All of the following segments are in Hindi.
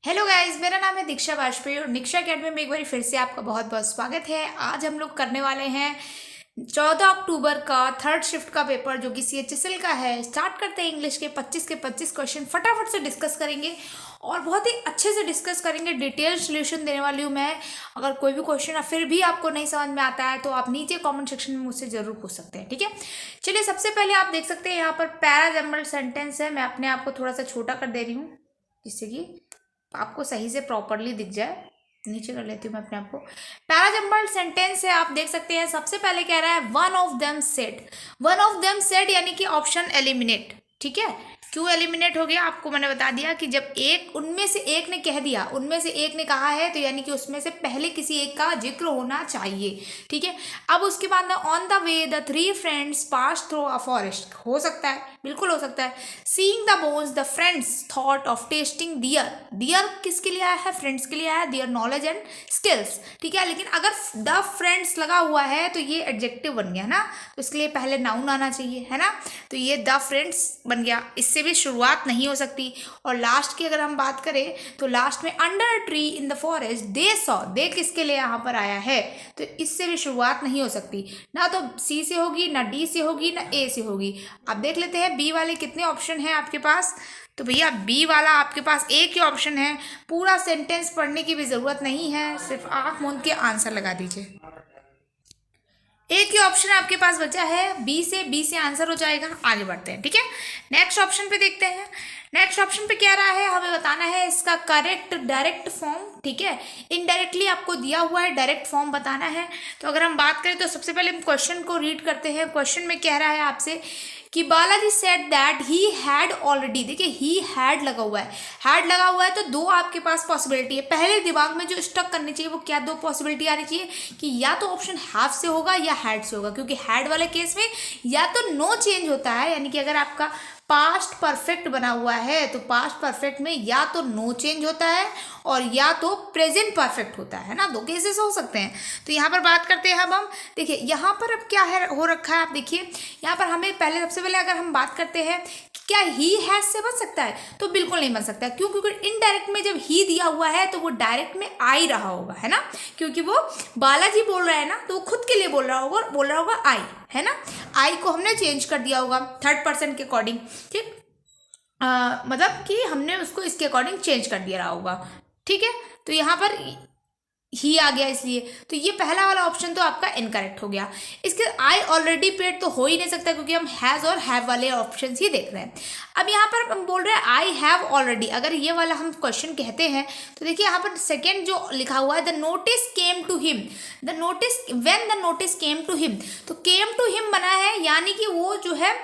हेलो गाइस, मेरा नाम है दीक्षा वाजपेयी और निक्षा अकेडमी में एक बार फिर से आपका बहुत बहुत स्वागत है। आज हम लोग करने वाले हैं 14 अक्टूबर का थर्ड शिफ्ट का पेपर जो कि CHSL का है। स्टार्ट करते हैं। इंग्लिश के 25 क्वेश्चन फटाफट से डिस्कस करेंगे और बहुत ही अच्छे से डिस्कस करेंगे। डिटेल सोल्यूशन देने वाली हूँ मैं। अगर कोई भी क्वेश्चन फिर भी आपको नहीं समझ में आता है तो आप नीचे कॉमेंट सेक्शन में मुझसे जरूर पूछ सकते हैं, ठीक है। चलिए, सबसे पहले आप देख सकते हैं यहाँ पर पैराजम्बल सेंटेंस है। मैं अपने आप को थोड़ा सा छोटा कर दे रही हूँ जिससे कि आपको सही से प्रॉपरली दिख जाए। नीचे कर लेती हूँ मैं अपने आप को। पैराजम्बल सेंटेंस है, आप देख सकते हैं। सबसे पहले कह रहा है one of them said. One of them said यानी कि ऑप्शन एलिमिनेट, ठीक है। क्यों एलिमिनेट हो गया आपको मैंने बता दिया कि जब एक उनमें से एक ने कह दिया, उनमें से एक ने कहा है तो यानी कि उसमें से पहले किसी एक का जिक्र होना चाहिए, ठीक है। अब उसके बाद on the way the three friends pass through a forest, हो सकता है, बिल्कुल हो सकता है। Seeing the bones the friends thought of tasting deer. Deer किसके लिए आया है? फ्रेंड्स के लिए आया है। डियर नॉलेज एंड स्किल्स, ठीक है। लेकिन अगर द फ्रेंड्स लगा हुआ है तो ये एडजेक्टिव बन गया ना, तो इसके लिए पहले नाउन आना चाहिए, है ना। तो ये द फ्रेंड्स बन गया, इससे भी शुरुआत नहीं हो सकती। और लास्ट की अगर हम बात करें तो लास्ट में under tree in the forest they saw, they किसके लिए यहाँ पर आया है, तो इससे भी शुरुआत नहीं हो सकती। ना तो सी से होगी, ना डी से होगी, ना ए से होगी। अब देख लेते हैं बी वाले कितने ऑप्शन हैं आपके पास। तो भैया बी वाला आपके पास एक ही ऑप्शन है। पूरा सेंटेंस पढ़ने की भी जरूरत नहीं है, सिर्फ आंख मूंद के आंसर लगा दीजिए। एक ही ऑप्शन आपके पास बचा है बी से आंसर हो जाएगा। आगे बढ़ते हैं, ठीक है। नेक्स्ट ऑप्शन पे देखते हैं। नेक्स्ट ऑप्शन पे क्या रहा है, हमें बताना है इसका करेक्ट डायरेक्ट फॉर्म, ठीक है। इनडायरेक्टली आपको दिया हुआ है, डायरेक्ट फॉर्म बताना है। तो अगर हम बात करें तो सबसे पहले हम क्वेश्चन को रीड करते हैं। क्वेश्चन में कह रहा है आपसे कि Balaji said that he had already, देखिए ही हैड लगा हुआ है। हैड लगा हुआ है तो दो आपके पास पॉसिबिलिटी है। पहले दिमाग में जो स्टक करनी चाहिए वो क्या, दो पॉसिबिलिटी आनी चाहिए कि या तो ऑप्शन हैव से होगा या हैड से होगा। क्योंकि हैड वाले केस में या तो नो चेंज होता है, यानी कि अगर आपका पास्ट परफेक्ट बना हुआ है तो पास्ट परफेक्ट में या तो नो चेंज होता है और या तो प्रेजेंट परफेक्ट होता है ना। दो केसेस हो सकते हैं। तो यहाँ पर बात करते हैं अब हम। देखिए यहाँ पर अब क्या है हो रखा है, आप देखिए यहाँ पर हमें पहले सबसे पहले अगर हम बात करते हैं क्या ही हैज से बन सकता है, तो बिल्कुल नहीं बन सकता। क्यों? क्योंकि इनडायरेक्ट में जब ही दिया हुआ है तो वो डायरेक्ट में आ ही रहा होगा, है ना। क्योंकि वो बालाजी बोल रहा है ना, तो वो खुद के लिए बोल रहा होगा आई, है ना। आई को हमने चेंज कर दिया होगा थर्ड पर्सन के अकॉर्डिंग, ठीक। मतलब कि हमने उसको इसके अकॉर्डिंग चेंज कर दिया रहा होगा, ठीक है। तो यहाँ पर ही आ गया, इसलिए तो ये पहला वाला ऑप्शन तो आपका इनकरेक्ट हो गया। इसके आई ऑलरेडी पेड तो हो ही नहीं सकता क्योंकि हम हैज़ और हैव वाले ऑप्शन ही देख रहे हैं। अब यहाँ पर हम बोल रहे हैं आई हैव ऑलरेडी। अगर ये वाला हम क्वेश्चन कहते हैं तो देखिए यहाँ पर सेकेंड जो लिखा हुआ है the notice came to him, the notice when the notice came to him, तो केम टू हिम बना है यानी कि वो जो है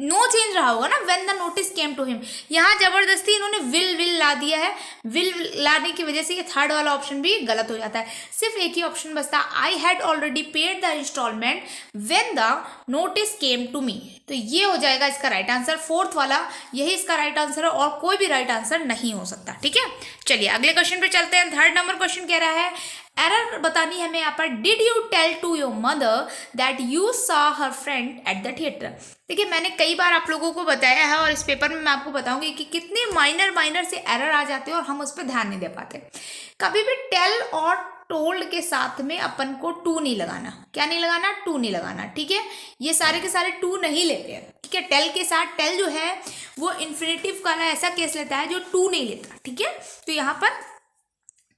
नो चेंज रहा होगा ना, when the notice came to him. यहाँ जबरदस्ती इन्होंने विल ला दिया है। विल लाने की वजह से ये थर्ड वाला ऑप्शन भी गलत हो जाता है। सिर्फ एक ही ऑप्शन बचता है, I had already paid the instalment when the notice came to me. तो ये हो जाएगा इसका राइट आंसर, फोर्थ वाला यही इसका राइट आंसर है और कोई भी राइट आंसर नहीं हो सकता, ठीक है। चलिए अगले क्वेश्चन पे चलते हैं। थर्ड नंबर क्वेश्चन कह रहा है, एरर बतानी है हमें यहाँ पर, did you tell to your mother that you saw her friend at the theatre. देखिए मैंने कई बार आप लोगों को बताया है और इस पेपर में मैं आपको बताऊंगी कि कितने माइनर से एरर आ जाते हैं और हम उस पर ध्यान नहीं दे पाते। कभी भी टेल और टोल्ड के साथ में अपन को टू नहीं लगाना। क्या नहीं लगाना? टू नहीं लगाना, ठीक है। ये सारे के सारे टू नहीं लेते हैं, ठीक है। टेल के साथ टेल जो है वो इन्फिनेटिव का ऐसा केस लेता है जो टू नहीं लेता, ठीक है। तो यहाँ पर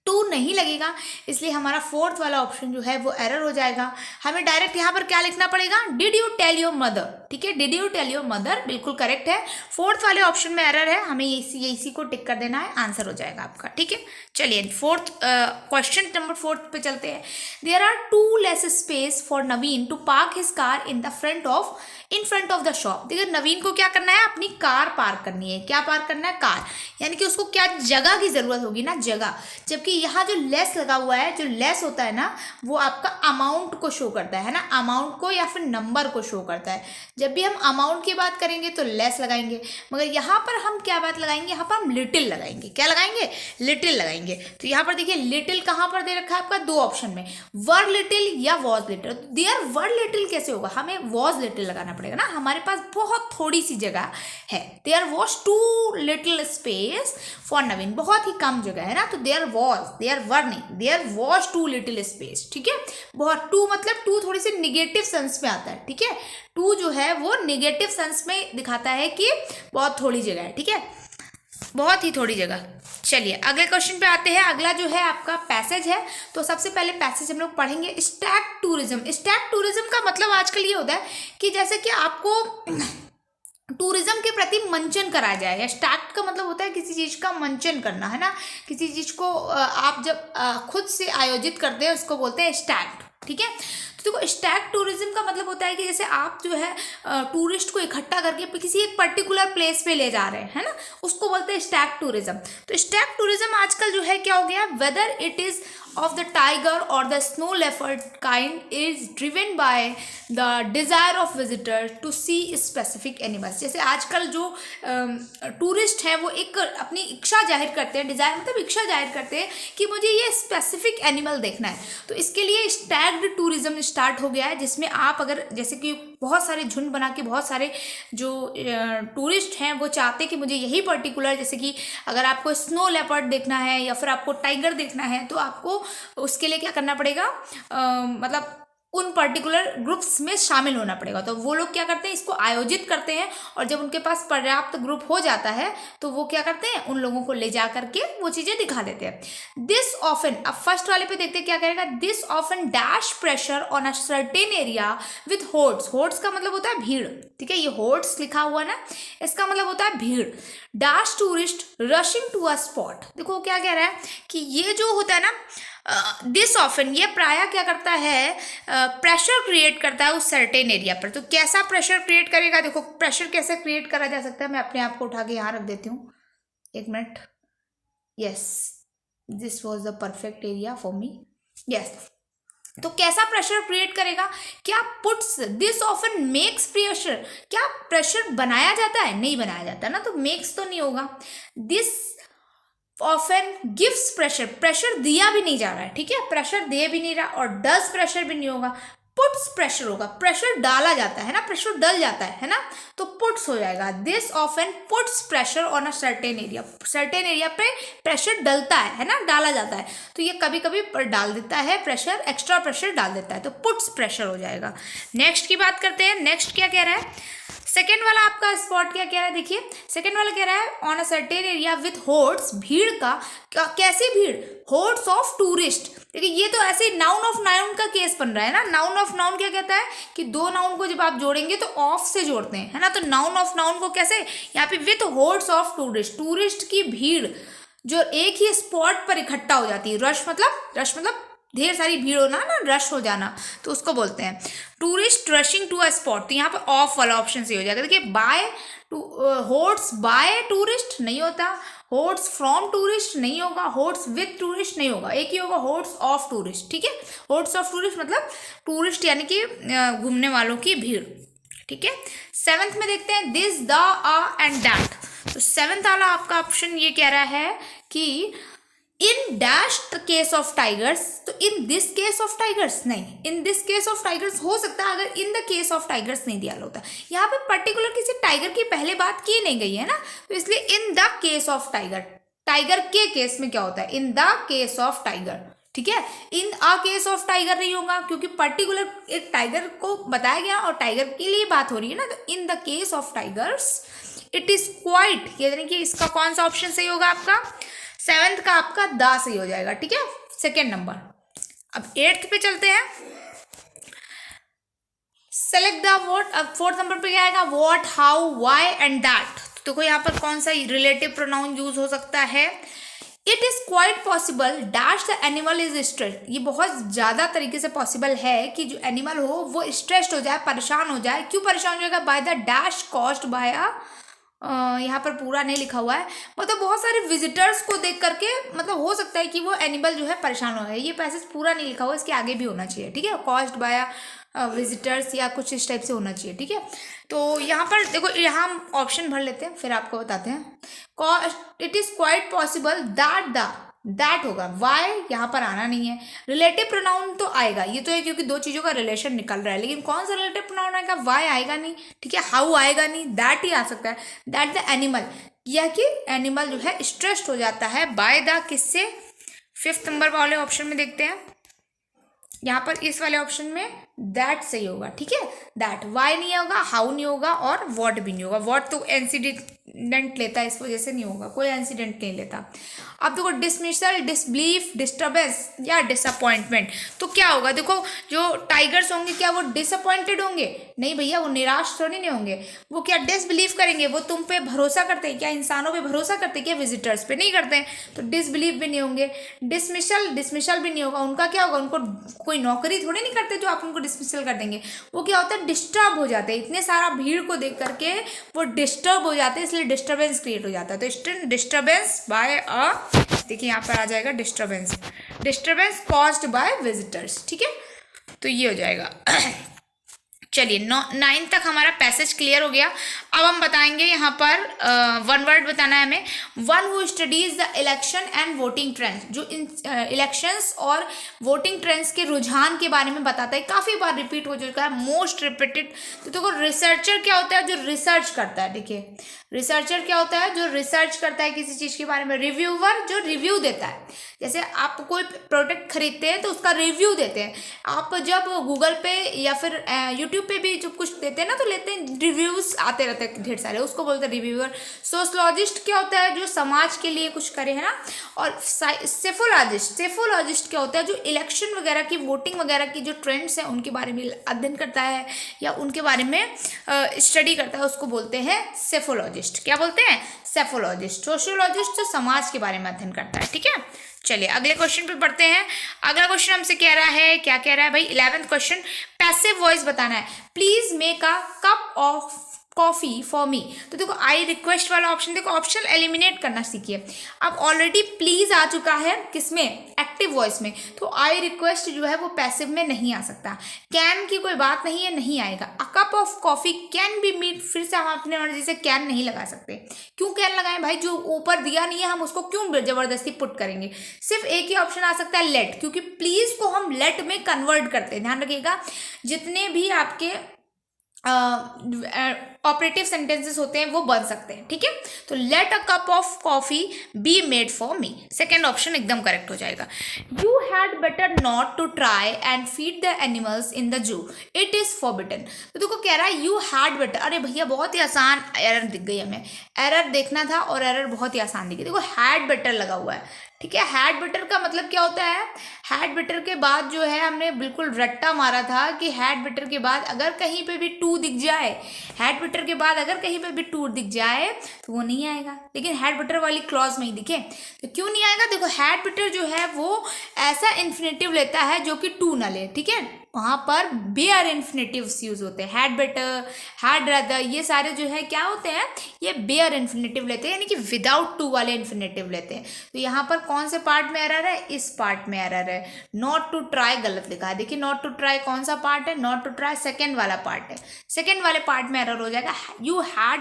टू नहीं लगेगा, इसलिए हमारा फोर्थ वाला ऑप्शन जो है वो एरर हो जाएगा। हमें डायरेक्ट यहाँ पर क्या लिखना पड़ेगा, did you tell your mother, ठीक है। Did you tell your mother बिल्कुल करेक्ट है। फोर्थ वाले ऑप्शन में एरर है, हमें इसी को टिक कर देना है, आंसर हो जाएगा आपका, ठीक है। चलिए फोर्थ क्वेश्चन नंबर फोर्थ पे चलते हैं। There are too less space for Naveen to park his car in front of the shop. देखिए नवीन को क्या करना है, अपनी कार पार्क करनी है। क्या पार्क करना है? कार, यानी कि उसको क्या जगह की जरूरत होगी ना, जगह। जबकि यहाँ जो लेस लगा हुआ है, जो लेस होता है ना वो आपका अमाउंट को शो करता है ना, अमाउंट को या फिर नंबर को शो करता है। जब भी हम अमाउंट की बात करेंगे तो लेस लगाएंगे, मगर यहाँ पर हम क्या बात लगाएंगे, यहाँ पर हम लिटिल लगाएंगे। क्या लगाएंगे? लिटिल लगाएंगे। तो यहाँ पर देखिए लिटिल कहाँ पर दे रखा है आपका, दो ऑप्शन में, वर लिटिल या was little. There were little कैसे होगा, हमें वॉज लिटिल लगाना पड़ेगा ना, हमारे पास बहुत थोड़ी सी जगह है। There was too little space for Navin, बहुत ही कम जगह है ना, तो there was too little space, ठीक है। बहुत, टू मतलब टू थोड़ी सी निगेटिव सेंस में आता है, ठीक है। टू जो है वो निगेटिव सेंस में दिखाता है कि बहुत थोड़ी जगह है, ठीक है, बहुत ही थोड़ी जगह। चलिए अगले क्वेश्चन पे आते हैं। अगला जो है आपका पैसेज है, तो सबसे पहले पैसेज हम लोग पढ़ेंगे स्टैक टूरिज्म। स्टैक टूरिज्म का मतलब आजकल ये होता है कि जैसे कि आपको टूरिज्म के प्रति मंचन कराया जाए। स्टैक का मतलब होता है किसी चीज का मंचन करना, है ना, किसी चीज को आप जब खुद से आयोजित करते हैं उसको बोलते हैं स्टैक, ठीक है। तो देखो स्टैक टूरिज्म का मतलब होता है कि जैसे आप जो है टूरिस्ट को इकट्ठा करके किसी एक पर्टिकुलर प्लेस पे ले जा रहे हैं, है ना, उसको बोलते हैं स्टैक टूरिज्म। तो स्टैक टूरिज्म आजकल जो है क्या हो गया, whether it is of the tiger or the snow leopard kind is driven by the desire of visitors to see specific animals। जैसे आजकल जो टूरिस्ट हैं वो एक अपनी इच्छा जाहिर करते हैं, डिज़ायर मतलब इच्छा जाहिर करते हैं कि मुझे ये स्पेसिफिक एनिमल देखना है, तो इसके लिए स्टैग्ड टूरिज्म स्टार्ट हो गया है, जिसमें आप अगर जैसे कि बहुत सारे झुंड बना के बहुत सारे जो टूरिस्ट हैं वो चाहते हैं कि मुझे यही पर्टिकुलर, जैसे कि अगर आपको स्नो लेपर्ड देखना है या फिर आपको टाइगर देखना है, तो आपको उसके लिए क्या करना पड़ेगा, मतलब उन पर्टिकुलर ग्रुप्स में शामिल होना पड़ेगा। तो वो लोग क्या करते हैं, इसको आयोजित करते हैं, और जब उनके पास पर्याप्त ग्रुप हो जाता है तो वो क्या करते हैं, उन लोगों को ले जा करके वो चीज़ें दिखा देते हैं। दिस ऑफन, अब फर्स्ट वाले पे देखते हैं क्या करेगा, this often dash pressure on a certain area with hoards. Hoards का मतलब होता है भीड़, ठीक है, ये होर्ड्स लिखा हुआ ना, इसका मतलब होता है भीड़। Dash tourist rushing to a spot, देखो क्या कह रहा है कि ये जो होता है ना दिस ऑफन, ये प्राय क्या करता है, प्रेशर क्रिएट करता है उस सर्टेन एरिया पर। तो कैसा प्रेशर क्रिएट करेगा, देखो प्रेशर कैसे क्रिएट करा जा सकता है, मैं अपने आप को उठा के यहाँ रख देती हूँ, एक minute. Yes, this was the perfect area for me. Yes, तो कैसा प्रेशर क्रिएट करेगा, क्या puts, this often makes pressure, क्या प्रेशर बनाया जाता है, नहीं बनाया जाता ना, तो मेक्स तो नहीं होगा। This often gives pressure, pressure दिया भी नहीं जा रहा है, ठीक है, प्रेशर दे भी नहीं रहा, और डज प्रेशर भी नहीं होगा, पुट्स प्रेशर होगा, प्रेशर डाला जाता है ना, प्रेशर डल जाता है ना, तो पुट्स हो जाएगा। This often puts pressure on a certain area, certain area पे प्रेशर डलता है ना, डाला जाता है, तो ये कभी कभी डाल देता है प्रेशर, एक्स्ट्रा प्रेशर डाल देता है, तो पुट्स प्रेशर हो जाएगा। नेक्स्ट की बात करते हैं, नेक्स्ट क्या कह रहा है, सेकेंड वाला आपका स्पॉट क्या कह रहा है, देखिए सेकेंड वाला कह रहा है on a certain area with hoards, भीड़ का, कैसी भीड़, होर्ड्स ऑफ टूरिस्ट। देखिए ये तो ऐसे नाउन ऑफ नाउन का केस बन रहा है ना, नाउन ऑफ नाउन क्या कहता है कि दो नाउन को जब आप जोड़ेंगे तो ऑफ से जोड़ते हैं, है ना, तो नाउन ऑफ नाउन को कैसे, यहाँ पे with hoards of tourist, tourist की भीड़ जो एक ही स्पॉट पर इकट्ठा हो जाती है। रश मतलब ढेर सारी भीड़ होना ना, रश हो जाना, तो उसको बोलते हैं tourist rushing to a spot. तो यहाँ पर ऑफ वाला ऑप्शन सही हो जाएगा। देखिए बाय होर्ड्स बाय टूरिस्ट नहीं होता, होर्ड्स फ्रॉम टूरिस्ट नहीं होगा, होर्ड्स विथ टूरिस्ट नहीं होगा, एक ही होगा होर्ड्स ऑफ टूरिस्ट, ठीक है। होर्ड्स ऑफ टूरिस्ट मतलब टूरिस्ट यानी कि घूमने वालों की भीड़, ठीक है। सेवंथ में देखते हैं this, the, a and that. तो सेवंथ वाला आपका ऑप्शन ये कह रहा है कि in dash the case of tigers, तो in this case of tigers नहीं, in this case of tigers हो सकता है अगर in the case of tigers नहीं दिया होता, यहाँ पे पर्टिकुलर किसी टाइगर की पहले बात की नहीं गई है ना, तो इसलिए इन the case of tiger, tiger के केस में क्या होता है, इन द केस ऑफ टाइगर, ठीक है। इन अ केस ऑफ टाइगर नहीं होगा क्योंकि पर्टिकुलर एक टाइगर को बताया गया और टाइगर के लिए बात हो रही है ना, तो इन the case of tigers it is quite, यानी कि इसका कौन सा ऑप्शन सही होगा आपका, सेवेंथ का आपका दा सही हो जाएगा, ठीक है, सेकेंड नंबर। अब एट्थ पे चलते हैं, सेलेक्ट द वर्ड। अब फोर्थ नंबर पे क्या आएगा, what, how, why and that. तो देखो यहाँ पर कौन सा रिलेटिव प्रोनाउन यूज हो सकता है, it is quite possible dash the animal is stressed. ये बहुत ज़्यादा तरीके से पॉसिबल है कि जो एनिमल हो वो स्ट्रेस्ड हो जाए, परेशान हो जाए। क्यों परेशान हो जाएगा, by the dash caused by a, यहाँ पर पूरा नहीं लिखा हुआ है, मतलब बहुत सारे विजिटर्स को देख करके मतलब हो सकता है कि वो एनिमल जो है परेशान हो है। ये पैसेज पूरा नहीं लिखा हुआ, इसके आगे भी होना चाहिए, ठीक है, कॉस्ड बाय विजिटर्स या कुछ इस टाइप से होना चाहिए, ठीक है। तो यहाँ पर देखो, यहाँ हम ऑप्शन भर लेते हैं फिर आपको बताते हैं। It is quite possible that होगा, वाई यहाँ पर आना नहीं है। रिलेटिव प्रोनाउन तो आएगा, ये तो है क्योंकि दो चीजों का रिलेशन निकल रहा है, लेकिन कौन सा रिलेटिव प्रोनाउन आएगा, वाई आएगा नहीं, ठीक है, हाउ आएगा नहीं, दैट ही आ सकता है। दैट द एनिमल, यह कि एनिमल जो है स्ट्रेस्ड हो जाता है बाय द, किससे, 5th नंबर वाले ऑप्शन में देखते हैं, यहाँ पर इस वाले ऑप्शन में दैट सही होगा, ठीक है, दैट, वाई नहीं होगा, हाउ नहीं होगा और वॉट भी नहीं होगा। वॉट तो इंसिडेंट लेता है, इस वजह से नहीं होगा, कोई इंसिडेंट नहीं लेता। अब देखो डिसमिसल, डिसबिलीफ, डिस्टर्बेंस या डिसअपॉइंटमेंट, तो क्या होगा, देखो जो टाइगर्स होंगे क्या वो डिसअपॉइंटेड होंगे, नहीं भैया, वो निराश थोड़ी नहीं होंगे, वो क्या डिसबिलीव करेंगे, वो तुम पे भरोसा करते हैं क्या, इंसानों पे भरोसा करते हैं क्या, विजिटर्स पे नहीं करते हैं, तो डिसबिलीव भी नहीं होंगे। डिसमिसल भी नहीं होगा, उनका क्या होगा, उनको कोई नौकरी थोड़ी नहीं करते जो आप उनको डिसमिसल कर देंगे, वो क्या होता है, डिस्टर्ब हो जाते हैं, इतने सारा भीड़ को देख करके वो डिस्टर्ब हो जाते हैं, इसलिए डिस्टर्बेंस क्रिएट हो जाता है। तो डिस्टर्बेंस बाय अ, देखिए यहाँ पर आ जाएगा डिस्टर्बेंस कॉज्ड बाय विजिटर्स, ठीक है, तो ये हो जाएगा। चलिए 9 तक हमारा पैसेज क्लियर हो गया। अब हम बताएंगे यहाँ पर 1 वर्ड बताना है हमें, one who studies the election and voting trends, जो इलेक्शंस और वोटिंग ट्रेंड्स के रुझान के बारे में बताता है, काफ़ी बार रिपीट हो चुका है, मोस्ट रिपीटेड। तो देखो रिसर्चर क्या होता है, जो रिसर्च करता है, देखिए रिसर्चर क्या होता है, जो रिसर्च करता है किसी चीज़ के बारे में। रिव्यूअर, जो रिव्यू देता है, जैसे आप कोई प्रोडक्ट खरीदते हैं तो उसका रिव्यू देते हैं, आप जब गूगल पे या फिर यूट्यूब पे भी जब कुछ देते हैं ना तो लेते हैं, रिव्यूज आते रहते हैं ढेर सारे, उसको बोलते हैं रिव्यूअर। सोशलॉजिस्ट क्या होता है, जो समाज के लिए कुछ करे, है ना। और सेफोलॉजिस्ट क्या होता है, जो इलेक्शन वगैरह की, वोटिंग वगैरह की जो ट्रेंड्स हैं उनके बारे में अध्ययन करता है या उनके बारे में स्टडी करता है, उसको बोलते हैं सेफोलॉजिस्ट। क्या बोलते हैं, सेफोलॉजिस्ट। सोशियोलॉजिस्ट जो समाज के बारे में अध्ययन करता है, ठीक है। चलिए अगले क्वेश्चन पे पढ़ते हैं। अगला क्वेश्चन हमसे कह रहा है, क्या कह रहा है भाई, 11th क्वेश्चन, पैसिव वॉइस बताना है। Please make a cup of coffee for me. तो देखो आई रिक्वेस्ट वाला ऑप्शन, देखो ऑप्शन एलिमिनेट करना सीखिए। अब ऑलरेडी प्लीज आ चुका है किसमें, एक्टिव वॉइस में, तो आई रिक्वेस्ट जो है वो पैसिव में नहीं आ सकता। कैन की कोई बात नहीं है, नहीं आएगा। A cup of coffee can be meet, फिर से हम अपने मर्जी से कैन नहीं लगा सकते। क्यों कैन लगाएं भाई, जो ऊपर दिया नहीं है हम उसको क्यों जबरदस्ती पुट करेंगे। सिर्फ एक ही ऑप्शन आ सकता है लेट, क्योंकि प्लीज को हम लेट में कन्वर्ट करते हैं। ध्यान रखिएगा, जितने भी आपके ऑपरेटिव सेंटेंसेस होते हैं वो बन सकते हैं, ठीक है। तो let a cup of coffee be made for me, second option एकदम करेक्ट हो जाएगा। You had better not to try and feed the animals in the zoo, it is forbidden. तो देखो कह रहा है यू हैड बेटर, अरे भैया बहुत ही आसान एरर दिख गई हमें, एरर देखना था और एरर बहुत ही आसान दिखी। देखो हैड बेटर लगा हुआ है, ठीक है। हैड बेटर का मतलब क्या होता है, हैड बेटर के बाद जो है हमने बिल्कुल रट्टा मारा था कि हैड बेटर के बाद अगर कहीं पे भी टू दिख जाए, हैड बेटर के बाद अगर कहीं पे भी टू दिख जाए तो वो नहीं आएगा, लेकिन हैड बेटर वाली क्लॉज में ही दिखे तो क्यों नहीं आएगा। देखो हैड बेटर जो है वो ऐसा इन्फिनेटिव लेता है जो कि टू ना ले, ठीक है। वहाँ पर बेयर इन्फिनेटिव्स यूज होते हैं, हैड बेटर, हैड रदर, ये सारे जो है क्या होते हैं, ये बेयर इन्फिनेटिव लेते हैं, यानी कि विदाउट टू वाले इन्फिनेटिव लेते हैं। तो यहाँ पर कौन से पार्ट में एरर है, इस पार्ट में एरर है। नॉट टू ट्राई गलत लिखा है, देखिए नॉट टू ट्राई कौन सा पार्ट है, नॉट टू ट्राई सेकेंड वाला पार्ट है, सेकेंड वाले पार्ट में एरर हो जाएगा। You had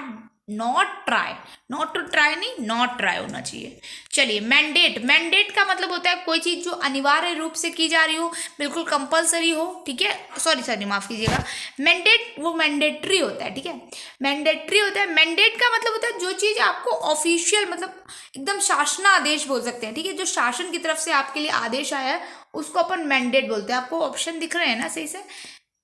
not try, not to try नहीं, नॉट ट्राई होना चाहिए। चलिए मैंडेट, मैंडेट का मतलब होता है कोई चीज़ जो अनिवार्य रूप से की जा रही हो, बिल्कुल कंपलसरी हो, ठीक है। सॉरी माफ कीजिएगा, मैंडेट वो मैंडेटरी होता है, ठीक है, मैंडेटरी होता है। मैंडेट का मतलब होता है जो चीज़ आपको ऑफिशियल, मतलब एकदम शासनादेश बोल सकते हैं, ठीक है, जो शासन की तरफ से आपके लिए आदेश आया है उसको अपन मैंडेट बोलते हैं। आपको ऑप्शन दिख रहे हैं ना सही से,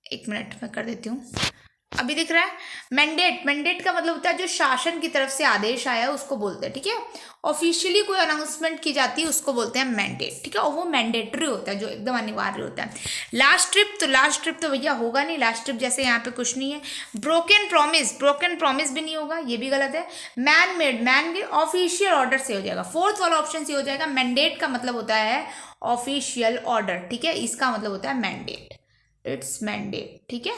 एक मिनट मैं कर देती हूँ, अभी दिख रहा है। मैंडेट, मैंडेट का मतलब होता है जो शासन की तरफ से आदेश आया है उसको बोलते हैं, ठीक है। ऑफिशियली कोई अनाउंसमेंट की जाती है उसको बोलते हैं मैंडेट, ठीक है, और वो मैंडेटरी होता है, जो एकदम अनिवार्य होता है। लास्ट ट्रिप, तो लास्ट ट्रिप तो भैया होगा नहीं, लास्ट ट्रिप जैसे यहाँ पे कुछ नहीं है। ब्रोकन प्रॉमिस, ब्रोकन प्रॉमिस भी नहीं होगा, ये भी गलत है। Man made, man made official order से हो जाएगा, फोर्थ वाला ऑप्शन से हो जाएगा। मैंडेट का मतलब होता है ऑफिशियल ऑर्डर, ठीक है, इसका मतलब होता है मैंडेट, इट्स मैंडेट, ठीक है।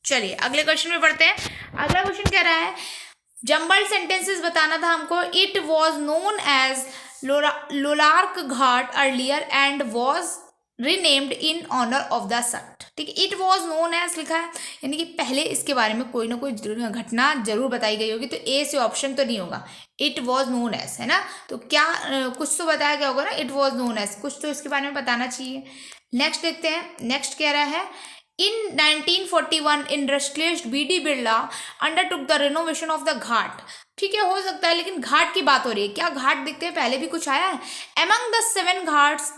चलिए अगले क्वेश्चन में पढ़ते हैं। अगला क्वेश्चन कह रहा है जंबल्ड सेंटेंसेस बताना था हमको। It was known as Lolark Ghat earlier and was renamed in honour of the saint. ठीक है, इट वॉज नोन एज लिखा है, यानी कि पहले इसके बारे में कोई ना कोई घटना जरूर बताई गई होगी, तो ए से ऑप्शन तो नहीं होगा, इट वॉज नोन एज है ना, तो क्या कुछ तो बताया गया होगा ना, इट वॉज नोन एज, कुछ तो इसके बारे में बताना चाहिए। नेक्स्ट देखते हैं, नेक्स्ट कह रहा है In 1941 industrialist BD Birla undertook the renovation of the ghat. ठीक है, हो सकता है, लेकिन घाट की बात हो रही है, क्या घाट दिखते हैं, पहले भी कुछ आया है। Among the 7 Ghats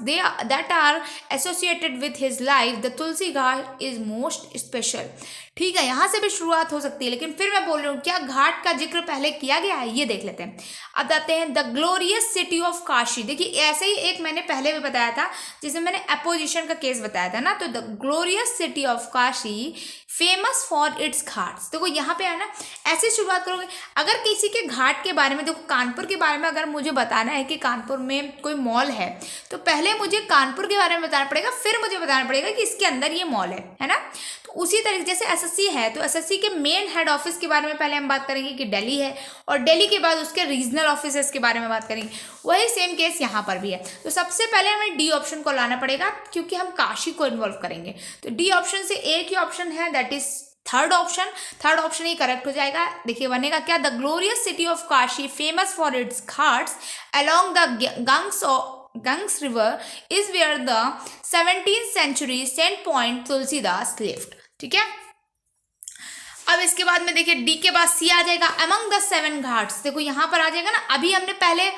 that are associated with his life, the Tulsi Ghat is most special। ठीक है, यहाँ से भी शुरुआत हो सकती है, लेकिन फिर मैं बोल रही हूँ क्या घाट का जिक्र पहले किया गया है, ये देख लेते हैं। अब आते हैं the glorious city of Kashi. देखिए ऐसे ही एक मैंने पहले भी बताया था, जिसमें मैंने अपोजिशन का केस बताया था ना, तो the glorious city of Kashi famous for its Ghats. देखो यहाँ पे है ना, ऐसे शुरुआत करोगे। अगर किसी के घाट के बारे में, देखो कानपुर के बारे में अगर मुझे बताना है कि कानपुर में कोई मॉल है, तो पहले मुझे कानपुर के बारे में बताना पड़ेगा, फिर मुझे बताना पड़ेगा कि इसके अंदर ये मॉल है ना। तो उसी तरीके जैसे एसएससी है, तो एसएससी के मेन हेड ऑफिस के बारे में पहले हम बात करेंगे कि दिल्ली है, और दिल्ली के बाद उसके रीजनल ऑफिसेस के बारे में बात करेंगे। वही सेम केस यहाँ पर भी है। तो सबसे पहले हमें डी ऑप्शन को लाना पड़ेगा, क्योंकि हम काशी को इन्वॉल्व करेंगे। तो डी ऑप्शन से एक ही ऑप्शन है, that is third option he correct हो जाएगा। देखिए बनेगा क्या, the glorious city of Kashi famous for its Ghats along the Ganges river is where the 17th century Saint Point Tulsidas lived। ठीक है, अब इसके बाद में देखिए डी के बाद सी आ जाएगा, अमंग द 7 घाट्स। देखो यहाँ पर आ जाएगा ना, अभी हमने पहले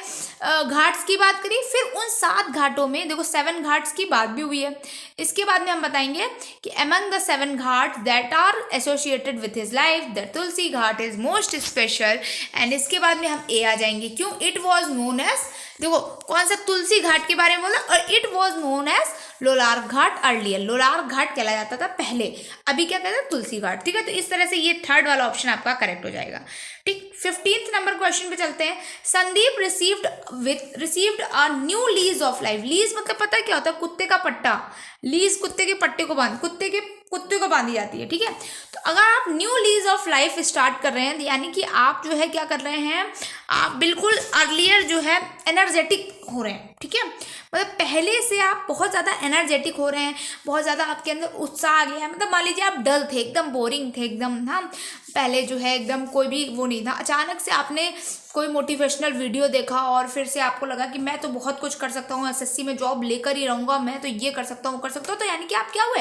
घाट्स की बात करी, फिर उन 7 घाटों में देखो 7 घाट्स की बात भी हुई है। इसके बाद में हम बताएंगे कि among the 7 ghats that are associated with his life the Tulsi Ghat is most special. And इसके बाद में हम ए आ जाएंगे, क्यों, इट वॉज नोन एज, देखो कौन सा, तुलसी घाट के बारे में बोला, और it was known as Lolar Ghat earlier. Lolar Ghat कहला जाता था पहले, अभी क्या कहते हैं, तुलसी घाट। ठीक है, तो इस तरह से ये थर्ड वाला ऑप्शन आपका करेक्ट हो जाएगा। ठीक, 15th नंबर क्वेश्चन पे चलते हैं। Sandeep received a new lease of life. Lease मतलब पता है क्या होता है, कुत्ते का पट्टा। लीज कुत्ते के पट्टे को कुत्ते को बांधी जाती है। ठीक है, तो अगर आप new lease of life start कर रहे हैं, यानी कि आप जो है क्या कर रहे हैं, आप बिल्कुल अर्लियर जो है एनर्जेटिक हो रहे हैं। ठीक है, मतलब पहले से आप बहुत ज़्यादा एनर्जेटिक हो रहे हैं, बहुत ज़्यादा आपके अंदर उत्साह आ गया है। मतलब मान लीजिए आप डल थे, एकदम बोरिंग थे, एकदम हाँ, पहले जो है एकदम कोई भी वो नहीं था, अचानक से आपने कोई मोटिवेशनल वीडियो देखा और फिर से आपको लगा कि मैं तो बहुत कुछ कर सकता हूँ, एसएससी में जॉब लेकर ही रहूँगा, मैं तो ये कर सकता हूँ, तो यानी कि आप क्या हुए,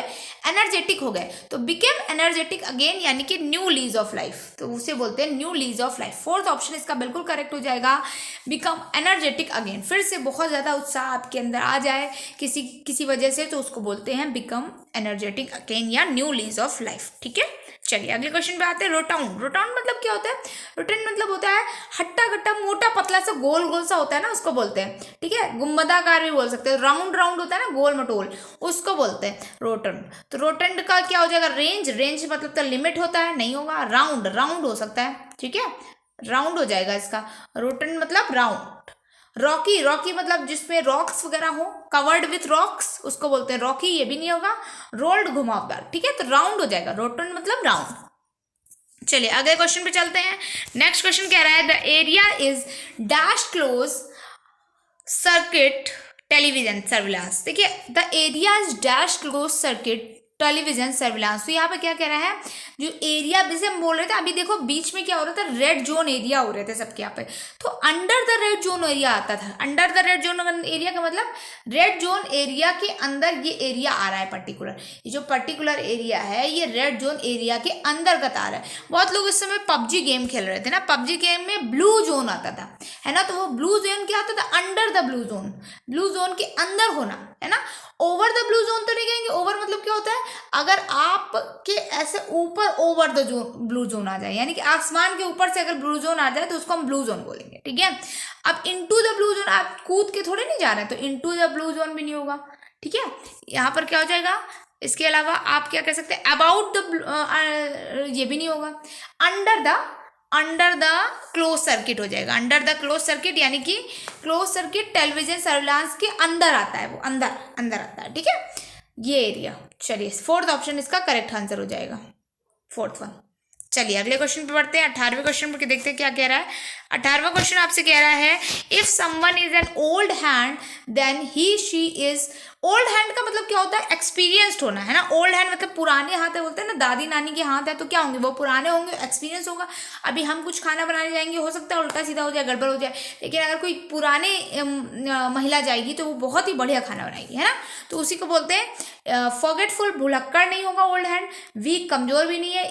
एनर्जेटिक हो गए। तो बिकेम एनर्जेटिक अगेन, यानी कि न्यू लीज ऑफ लाइफ, तो उसे बोलते हैं new lease of life. Fourth option इसका बिल्कुल करेक्ट हो जाएगा, बिकम एनर्जेटिक अगेन, फिर से बहुत ज़्यादा उत्साह आपके अंदर आ जाए किसी वजह से, तो उसको बोलते हैं बिकम एनर्जेटिक अगेन या न्यू लीज ऑफ लाइफ। ठीक है, चलिए अगले क्वेश्चन पे आते हैं। रोटाउंड मतलब क्या होता है, रोटाउंड मतलब होता है हट्टा कट्टा मोटा पतला सा गोल सा होता है ना, उसको बोलते हैं। ठीक है, गुम्बदाकार भी बोल सकते हैं, राउंड होता है ना, गोल मटोल, उसको बोलते हैं रोटन। तो रोटन का क्या हो जाएगा, रेंज मतलब तो लिमिट होता है, नहीं होगा, राउंड हो सकता है। ठीक है, राउंड हो जाएगा इसका, रोटन मतलब राउंड। रॉकी मतलब जिसमें रॉक्स वगैरह हो, कवर्ड विथ रॉक्स, उसको बोलते हैं रॉकी, ये भी नहीं होगा, रोल्ड घुमावदार। ठीक है, तो राउंड हो जाएगा, रोटन मतलब राउंड। चलिए अगले क्वेश्चन पे चलते हैं। नेक्स्ट क्वेश्चन कह रहा है, the area is dash closed circuit television surveillance. देखिए the area is dash closed circuit television surveillance. तो यहाँ पे क्या कह रहा है, जो एरिया जैसे हम बोल रहे थे अभी, देखो बीच में क्या हो रहा था, रेड जोन एरिया हो रहे थे सबके यहाँ पे, तो under the red zone area आता था। Under the red zone area का मतलब रेड जोन एरिया के अंदर ये एरिया आ रहा है पर्टिकुलर, ये जो पर्टिकुलर एरिया है ये रेड जोन एरिया के अंतर्गत आ रहा है। बहुत लोग इस समय पबजी गेम खेल रहे थे ना, पबजी गेम में ब्लू जोन आता था, है ना, तो वो ब्लू जोन क्या आता था, अंडर द ब्लू जोन के अंदर होना, है ना। ओवर द ब्लू जोन तो नहीं कहेंगे, ओवर मतलब क्या होता है, अगर आपके ऐसे ऊपर ओवर द ब्लू जोन आ जाए, यानी कि आसमान के ऊपर से अगर ब्लू जोन आ जाए तो उसको हम ब्लू जोन बोलेंगे। ठीक है, अब इनटू द ब्लू जोन आप कूद के थोड़े नहीं जा रहे हैं, तो इनटू द ब्लू जोन भी नहीं होगा। ठीक है, यहाँ पर क्या हो जाएगा, इसके अलावा आप क्या कह सकते हैं, अबाउट द, ये भी नहीं होगा, अंडर द क्लोज सर्किट हो जाएगा। अंडर द क्लोज सर्किट यानी कि क्लोज सर्किट टेलीविजन सर्विलांस के अंदर आता है, वो अंदर आता है। ठीक है, ये एरिया। चलिए फोर्थ ऑप्शन इसका करेक्ट आंसर हो जाएगा, फोर्थ वन। चलिए अगले क्वेश्चन पे बढ़ते हैं, 18वें क्वेश्चन पे देखते हैं क्या कह रहा है। 18वां क्वेश्चन आपसे कह रहा है if someone is an old hand then he she is. Old hand का मतलब क्या होता है? एक्सपीरियंस्ड होना, है ना। ओल्ड हैंड मतलब पुराने हाथ है, बोलते हैं ना दादी नानी के हाथ है, तो क्या होंगे वो? पुराने होंगे, एक्सपीरियंस होगा। अभी हम कुछ खाना बनाने जाएंगे, हो सकता है उल्टा सीधा हो जाए, गड़बड़ हो जाए, लेकिन अगर कोई पुराने महिला जाएगी तो वो बहुत ही बढ़िया खाना बनाएगी, है ना। तो उसी को बोलते हैं फॉरगेटफुल, भुलक्कड़ नहीं होगा ओल्ड हैंड, वीक कमजोर भी नहीं है,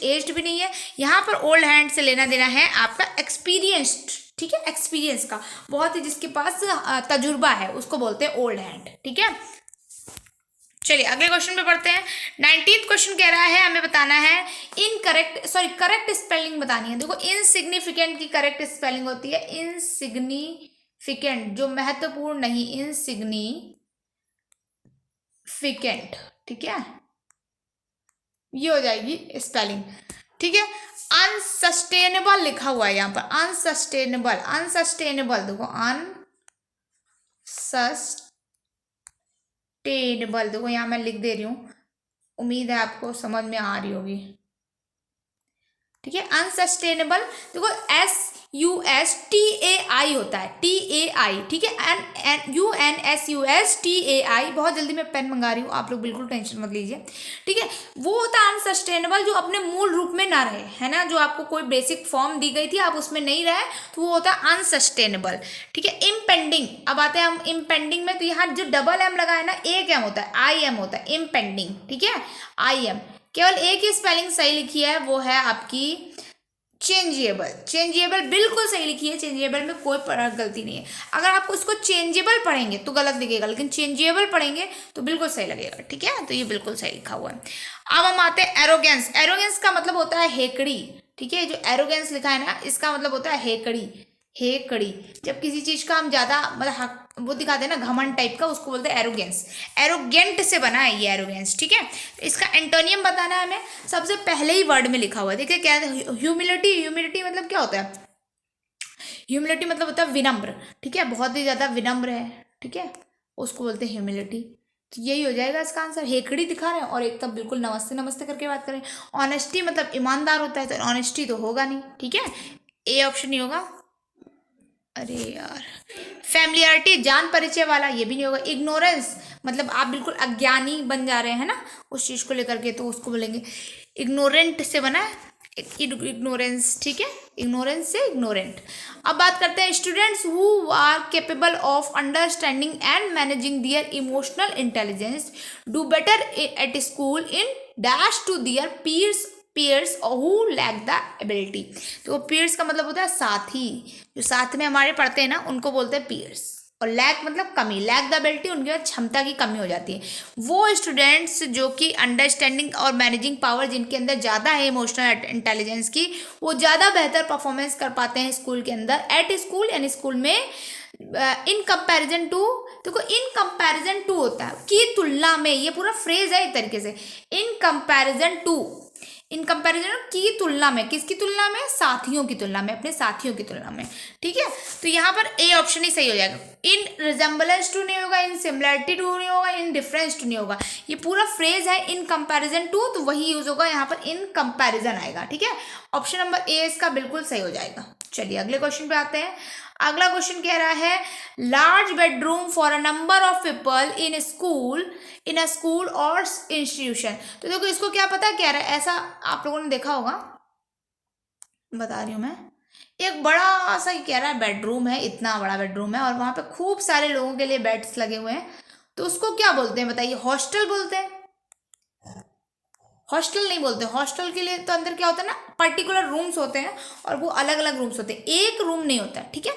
एज्ड भी नहीं है। यहाँ पर ओल्ड हैंड से लेना देना है आपका एक्सपीरियंस्ड, ठीक है, एक्सपीरियंस का, बहुत ही जिसके पास तजुर्बा है उसको बोलते हैं ओल्ड हैंड, ठीक है। चलिए अगले क्वेश्चन पे पढ़ते हैं। 19th क्वेश्चन कह रहा है हमें बताना है करेक्ट स्पेलिंग बतानी है। देखो इनसिग्निफिकेंट की करेक्ट स्पेलिंग होती है इनसिग्निफिकेंट, जो महत्वपूर्ण नहीं, इनसिग्निफिकेंट, ठीक है, ये हो जाएगी स्पेलिंग, ठीक है। अनसस्टेनेबल लिखा हुआ है यहाँ पर, अनसस्टेनेबल देखो अनसस्टेनेबल, देखो यहाँ मैं लिख दे रही हूँ, उम्मीद है आपको समझ में आ रही होगी, ठीक है। अनसस्टेनेबल देखो SUSTAI होता है, TAI, ठीक है, UNSUSTAI। बहुत जल्दी मैं पेन मंगा रही हूँ, आप लोग बिल्कुल टेंशन मत लीजिए, ठीक है। वो होता है अनसस्टेनेबल, जो अपने मूल रूप में ना रहे, है ना, जो आपको कोई बेसिक फॉर्म दी गई थी आप उसमें नहीं रहे, तो वो होता है अनसस्टेनेबल, ठीक है। इम्पेंडिंग, अब आते हैं हम इम्पेंडिंग में, तो यहाँ जो डबल एम लगा है ना, एक एम होता है, IM होता है इम्पेंडिंग, ठीक है, IM। केवल एक ही स्पेलिंग सही लिखी है, वो है आपकी चेंजेबल बिल्कुल सही लिखी है, चेंजेबल में कोई गलती नहीं है। अगर आपको इसको चेंजेबल पढ़ेंगे तो गलत लिखेगा, लेकिन चेंजेबल पढ़ेंगे तो बिल्कुल सही लगेगा, ठीक है। तो ये बिल्कुल सही लिखा हुआ है। अब हम आते हैं एरोगेंस। एरोगेंस का मतलब होता है हेकड़ी, ठीक है। जो एरोगेंस लिखा है ना, इसका मतलब होता है हेकड़ी। जब किसी चीज का हम ज्यादा मतलब वो दिखाते हैं ना, घमंड टाइप का, उसको बोलते हैं एरोगेंस। एरोगेंट से बना है ये एरोगेंस, ठीक है। तो इसका एंटोनियम बताना है हमें, सबसे पहले ही वर्ड में लिखा हुआ है, देखिए क्या है, ह्यूमिलिटी मतलब क्या होता है? ह्यूमिलिटी मतलब होता है विनम्र, ठीक है, बहुत ही ज्यादा विनम्र है, ठीक है, उसको बोलते हैं ह्यूमिलिटी। तो यही हो जाएगा इसका आंसर। हेकड़ी दिखा रहे हैं और एकदम बिल्कुल नमस्ते नमस्ते करके बात करें। ऑनेस्टी मतलब ईमानदार होता है, तो ऑनेस्टी तो होगा नहीं, ठीक है, ए ऑप्शन नहीं होगा। अरे यार, फैमिलियरिटी जान परिचय वाला, ये भी नहीं होगा। इग्नोरेंस मतलब आप बिल्कुल अज्ञानी बन जा रहे हैं ना उस चीज को लेकर के, तो उसको बोलेंगे इग्नोरेंट से बना है इग्नोरेंस, ठीक है, इग्नोरेंस से इग्नोरेंट। अब बात करते हैं students who are capable of understanding and managing their emotional intelligence do better at school in dash to their peers who lack the ability. तो पीयर्स का मतलब होता है साथी, जो साथ में हमारे पढ़ते हैं ना, उनको बोलते हैं पीयर्स। और लैक मतलब कमी, लैक द एबिलिटी, उनके पास क्षमता की कमी हो जाती है। वो स्टूडेंट्स जो कि अंडरस्टैंडिंग और मैनेजिंग पावर जिनके अंदर ज़्यादा है इमोशनल इंटेलिजेंस की, वो ज़्यादा बेहतर परफॉर्मेंस कर पाते हैं स्कूल के अंदर, एट स्कूल यानी स्कूल में। इन कंपैरिजन टू, देखो इन कंपैरिजन टू होता है की तुलना में, ये पूरा फ्रेज है एक तरीके से। इन कंपैरिजन की तुलना में, किसकी तुलना में? साथियों की तुलना में, अपने साथियों की तुलना में, ठीक है। तो यहाँ पर ए ऑप्शन ही सही हो जाएगा। इन रिजेंबलेंस टू नहीं होगा, इन सिमिलरिटी टू नहीं होगा, इन डिफरेंस टू नहीं होगा। ये पूरा फ्रेज है इन कंपैरिजन टू, तो वही यूज होगा यहाँ पर, इन कंपैरिजन आएगा, ठीक है। ऑप्शन नंबर ए इसका बिल्कुल सही हो जाएगा। चलिए अगले क्वेश्चन पे आते हैं। अगला क्वेश्चन कह रहा है large bedroom for a number of people in a school और इंस्टीट्यूशन। तो देखो इसको क्या पता कह रहा है, ऐसा आप लोगों ने देखा होगा, बता रही हूँ मैं। एक बड़ा सा ही कह रहा है बेडरूम है, इतना बड़ा बेडरूम है और वहां पे खूब सारे लोगों के लिए बेड्स लगे हुए हैं, तो उसको क्या बोलते हैं बताइए? हॉस्टल बोलते हैं? हॉस्टल नहीं बोलते। हॉस्टल के लिए तो अंदर क्या होता है ना, पर्टिकुलर रूम्स होते हैं और वो अलग अलग रूम्स होते हैं, एक रूम नहीं होता है, ठीक है।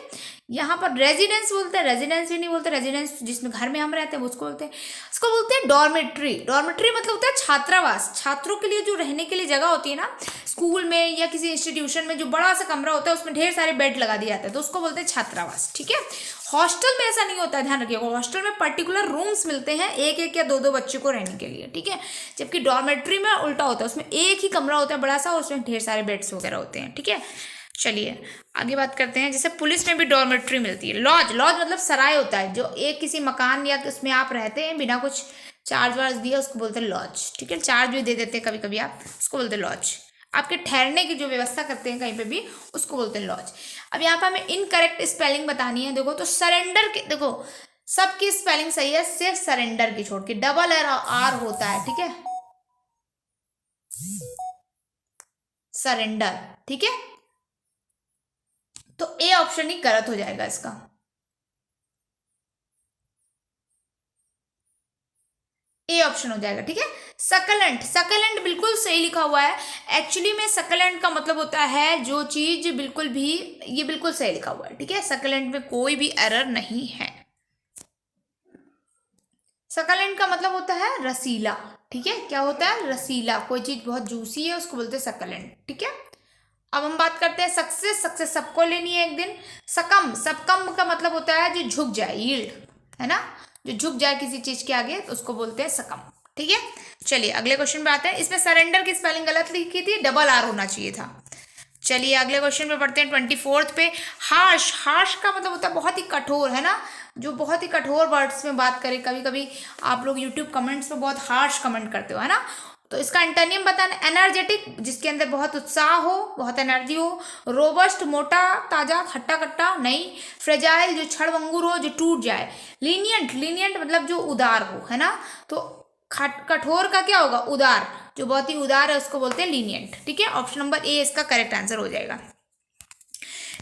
यहाँ पर रेजिडेंस बोलते हैं, रेजिडेंस भी नहीं बोलते, रेजिडेंस जिसमें घर में हम रहते हैं उसको बोलते हैं। इसको बोलते हैं डॉर्मेट्री। डॉर्मेट्री मतलब होता है छात्रावास, छात्रों के लिए जो रहने के लिए जगह होती है ना स्कूल में या किसी इंस्टीट्यूशन में, जो बड़ा सा कमरा होता है उसमें ढेर सारे बेड लगा दिए जाते हैं, तो उसको बोलते हैं छात्रावास, ठीक है। हॉस्टल में ऐसा नहीं होता है, ध्यान रखिएगा। हॉस्टल में पर्टिकुलर रूम्स मिलते हैं एक एक या दो दो बच्चे को रहने के लिए, ठीक है। जबकि डॉर्मेट्री में उल्टा होता है, उसमें एक ही कमरा होता है बड़ा सा और उसमें ढेर सारे बेड्स वगैरह होते हैं, ठीक है। चलिए आगे बात करते हैं। जैसे पुलिस में भी डॉर्मेट्री मिलती है। लॉज मतलब सराय होता है, जो एक किसी मकान या उसमें आप रहते हैं बिना कुछ चार्ज वार्ज दिया, उसको बोलते हैं लॉज, ठीक है। चार्ज भी दे देते हैं कभी कभी आप, उसको बोलते हैं लॉज। आपके ठहरने की जो व्यवस्था करते हैं कहीं पे भी, उसको बोलते हैं लॉज। अब यहाँ पे हमें इनकरेक्ट स्पेलिंग बतानी है। देखो तो सरेंडर के, देखो सबकी स्पेलिंग सही है सिर्फ सरेंडर की छोड़ के, डबल आर होता है, ठीक है, सरेंडर, ठीक है। तो ए ऑप्शन ही गलत हो जाएगा इसका। ए ऑप्शन हो जाएगा, ठीक है। सकलेंट, सकलेंट बिल्कुल सही लिखा हुआ है। एक्चुअली में सकलेंट का मतलब होता है जो चीज बिल्कुल भी, ये बिल्कुल सही लिखा हुआ है, ठीक है, सकलेंट में कोई भी एरर नहीं है। सकलेंट का मतलब होता है रसीला, ठीक है, क्या होता है, रसीला, कोई चीज बहुत जूसी है उसको बोलते हैं सकलेंट, ठीक है। अब हम बात करते हैं सक्सेस। सक्सेस सबको लेनी है एक दिन। सकम, सकम का मतलब होता है जो झुक जाए, यील्ड, है ना, जो झुक जाए किसी चीज के आगे तो उसको बोलते हैं सकम, ठीक है। चलिए अगले क्वेश्चन पे आते हैं। इसमें सरेंडर की स्पेलिंग गलत लिखी थी, डबल आर होना चाहिए था। चलिए अगले क्वेश्चन पे पढ़ते हैं 24th पे। हार्श, हार्श का मतलब होता है बहुत ही कठोर, है ना, जो बहुत ही कठोर वर्ड्स में बात करें। कभी कभी आप लोग यूट्यूब कमेंट्स में बहुत हार्श कमेंट करते हो, है ना, तो इसका एंटोनियम बताना। एनर्जेटिक, जिसके अंदर बहुत उत्साह हो, बहुत एनर्जी हो। रोबस्ट, मोटा ताजा, खट्टा खट्टा नहीं। फ्रेजाइल, जो क्षण भंगुर हो, जो टूट जाए। लीनियंट, लीनियंट मतलब जो उदार हो, है ना, तो कठोर का क्या होगा, उदार, जो बहुत ही उदार है उसको बोलते हैं लीनियंट, ठीक है। ऑप्शन नंबर ए इसका करेक्ट आंसर हो जाएगा।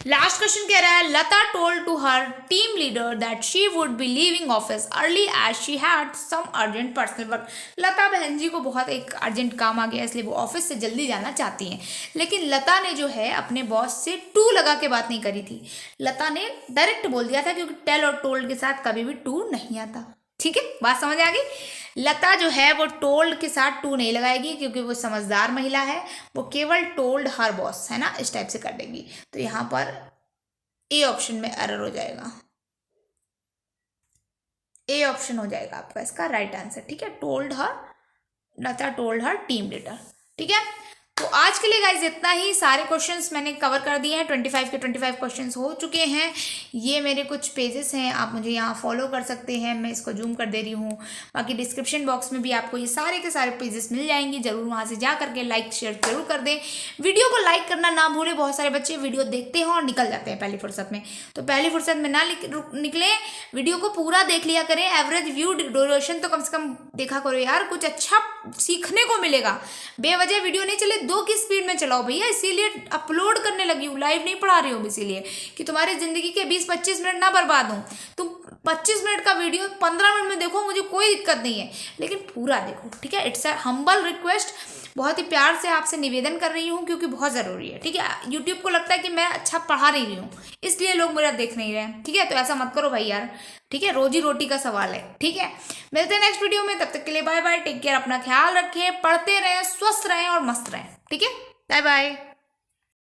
लास्ट क्वेश्चन कह रहा है, Lata told to her team leader that she would be leaving office early as she had some urgent personal work. Lata बहन जी को बहुत एक अर्जेंट काम आ गया, इसलिए वो ऑफिस से जल्दी जाना चाहती हैं। लेकिन लता ने जो है अपने बॉस से टू लगा के बात नहीं करी थी। लता ने डायरेक्ट बोल दिया था, क्योंकि टेल और टोल्ड के साथ कभी भी टू नहीं आता, ठीक है, बात समझ आ गई। लता जो है वो टोल्ड के साथ टू नहीं लगाएगी, क्योंकि वो समझदार महिला है, वो केवल टोल्ड हर बॉस, है ना, इस टाइप से कर देगी। तो यहाँ पर ए ऑप्शन में एरर हो जाएगा, ए ऑप्शन हो जाएगा आपका इसका राइट आंसर, ठीक है। टोल्ड हर, लता टोल्ड हर टीम लीडर, ठीक है। तो आज के लिए गाइज इतना ही। सारे क्वेश्चंस मैंने कवर कर दिए हैं, 25 के 25 क्वेश्चंस हो चुके हैं। ये मेरे कुछ पेजेस हैं, आप मुझे यहाँ फॉलो कर सकते हैं, मैं इसको जूम कर दे रही हूँ। बाकी डिस्क्रिप्शन बॉक्स में भी आपको ये सारे के सारे पेजेस मिल जाएंगे, जरूर वहाँ से जा करके लाइक शेयर जरूर कर दें। वीडियो को लाइक करना ना भूलें, बहुत सारे बच्चे वीडियो देखते हैं और निकल जाते हैं पहली फुर्सत में, तो पहली फुर्सत में ना निकले, वीडियो को पूरा देख लिया करें। एवरेज व्यू ड्यूरेशन तो कम से कम देखा करो यार, कुछ अच्छा सीखने को मिलेगा। बेवजह वीडियो नहीं चले, 2 की स्पीड में चलाओ भैया, इसीलिए अपलोड करने लगी हूँ, लाइव नहीं पढ़ा रही हूँ, इसीलिए कि तुम्हारी जिंदगी के 20-25 मिनट ना बर्बाद हो। तुम 25 मिनट का वीडियो 15 मिनट में देखो, मुझे कोई दिक्कत नहीं है, लेकिन पूरा देखो, ठीक है। इट्स अ हम्बल रिक्वेस्ट, बहुत ही प्यार से आपसे निवेदन कर रही हूँ, क्योंकि बहुत ज़रूरी है, ठीक है। यूट्यूब को लगता है कि मैं अच्छा पढ़ा नहीं रही हूँ, इसलिए लोग मेरा देख नहीं रहे हैं, ठीक है। तो ऐसा मत करो भाई यार, ठीक है, रोजी रोटी का सवाल है, ठीक है। मिलते हैं नेक्स्ट वीडियो में, तब तक के लिए बाय बाय, टेक केयर, अपना ख्याल रखें, पढ़ते रहें, स्वस्थ रहें और मस्त रहें, ठीक है, बाय बाय।